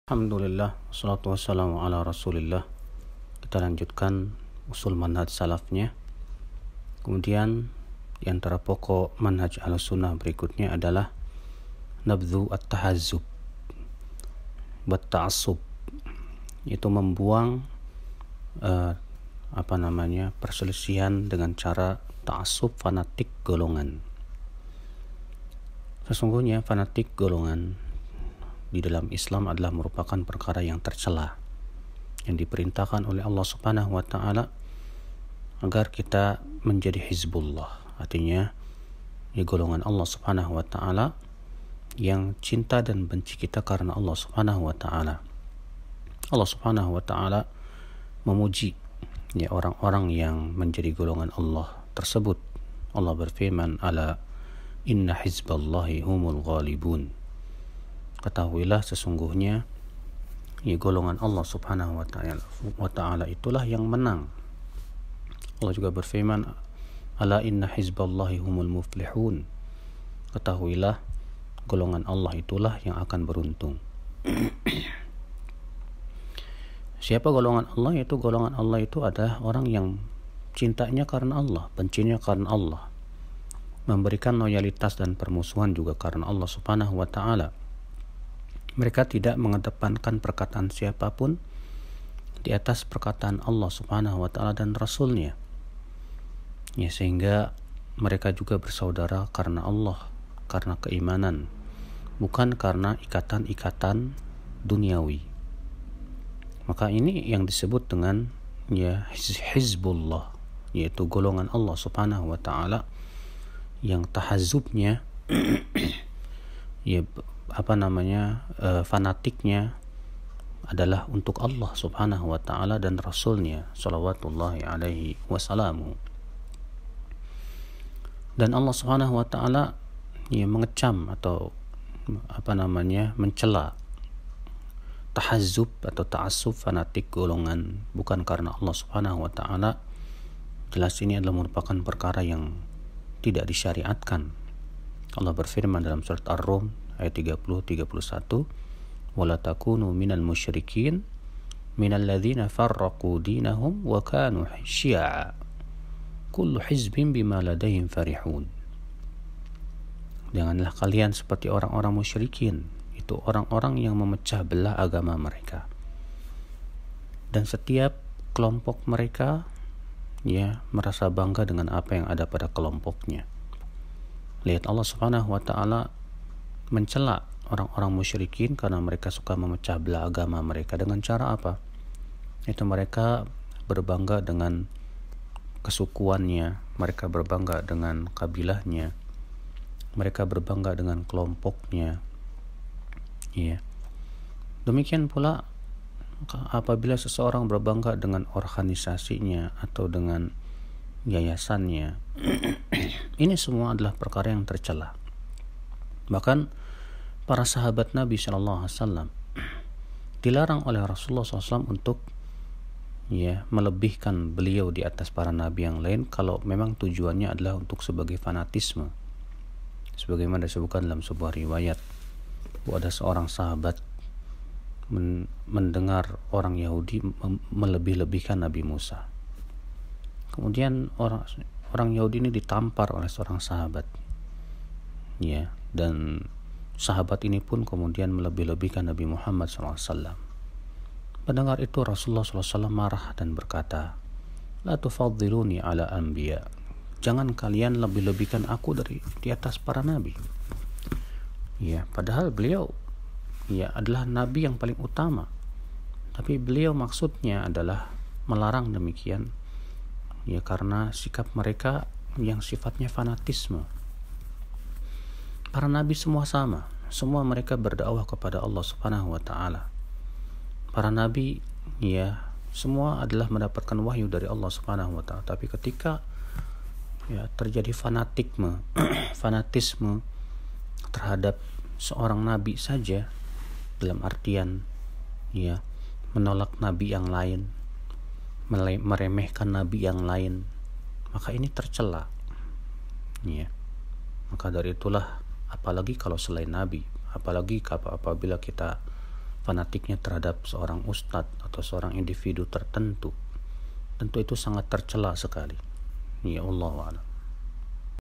Alhamdulillah, wassalatu wassalamu ala rasulillah. Kita lanjutkan usul manhaj salafnya. Kemudian di antara pokok manhaj al-sunnah berikutnya adalah nabdhu at-tahazzub wat-ta'assub, yaitu membuang perselisihan dengan cara ta'assub, fanatik golongan. Sesungguhnya fanatik golongan di dalam Islam adalah merupakan perkara yang tercela, yang diperintahkan oleh Allah Subhanahu wa taala agar kita menjadi hizbullah, artinya golongan Allah Subhanahu wa taala yang cinta dan benci kita karena Allah Subhanahu wa taala. Allah Subhanahu wa taala memuji orang-orang yang menjadi golongan Allah tersebut. Allah berfirman, ala inna hizballahi humul ghalibun. Ketahuilah sesungguhnya golongan Allah Subhanahu wa taala itulah yang menang. Allah juga berfirman, ala inna hizballahi humul muflihun. Ketahuilah golongan Allah itulah yang akan beruntung. Siapa golongan Allah? Yaitu golongan Allah itu adalah orang yang cintanya karena Allah, bencinya karena Allah, memberikan loyalitas dan permusuhan juga karena Allah Subhanahu wa taala. Mereka tidak mengedepankan perkataan siapapun di atas perkataan Allah Subhanahu wa taala dan Rasulnya. Sehingga mereka juga bersaudara karena Allah, karena keimanan, bukan karena ikatan-ikatan duniawi. Maka ini yang disebut dengan hizbullah, yaitu golongan Allah Subhanahu wa taala yang tahazzubnya fanatiknya adalah untuk Allah Subhanahu wa taala dan Rasulnya shalawatullahi alaihi wasallamu. Dan Allah Subhanahu wa taala mengecam atau mencela tahazzub atau ta'assub, fanatik golongan bukan karena Allah Subhanahu wa taala. Jelas ini adalah merupakan perkara yang tidak disyariatkan. Allah berfirman dalam surat Ar-Rum ayat 30-31, wala takunu minal musyrikin minal ladzina farraqu dinahum wa kanu syi'a kullu hizbin bima ladaihim farihun. Janganlah kalian seperti orang-orang musyrikin, itu orang-orang yang memecah belah agama mereka, dan setiap kelompok mereka merasa bangga dengan apa yang ada pada kelompoknya. Lihat, Allah Subhanahu wa taala mencela orang-orang musyrikin karena mereka suka memecah belah agama mereka. Dengan cara apa? Itu mereka berbangga dengan kesukuannya, mereka berbangga dengan kabilahnya, mereka berbangga dengan kelompoknya. Demikian pula apabila seseorang berbangga dengan organisasinya atau dengan yayasannya, ini semua adalah perkara yang tercela. Bahkan para sahabat Nabi SAW dilarang oleh Rasulullah SAW untuk melebihkan beliau di atas para nabi yang lain kalau memang tujuannya adalah untuk sebagai fanatisme. Sebagaimana disebutkan dalam sebuah riwayat bahwa ada seorang sahabat mendengar orang Yahudi melebih-lebihkan Nabi Musa. Kemudian orang Yahudi ini ditampar oleh seorang sahabat. Dan sahabat ini pun kemudian melebih-lebihkan Nabi Muhammad SAW. Mendengar itu Rasulullah SAW marah dan berkata, la tufaddiluni ala anbiya. Jangan kalian lebih-lebihkan aku di atas para nabi. Padahal beliau adalah nabi yang paling utama. Tapi beliau maksudnya adalah melarang demikian karena sikap mereka yang sifatnya fanatisme. Para nabi semua sama, semua mereka berdakwah kepada Allah Subhanahu wa taala. Para nabi semua adalah mendapatkan wahyu dari Allah Subhanahu wa taala. Tapi ketika terjadi fanatisme terhadap seorang nabi saja, dalam artian menolak nabi yang lain, meremehkan nabi yang lain, maka ini tercela. Maka dari itulah, apalagi kalau selain nabi, apalagi apabila kita fanatiknya terhadap seorang ustadz atau seorang individu tertentu, tentu itu sangat tercela sekali. Ya Allah wa'ala.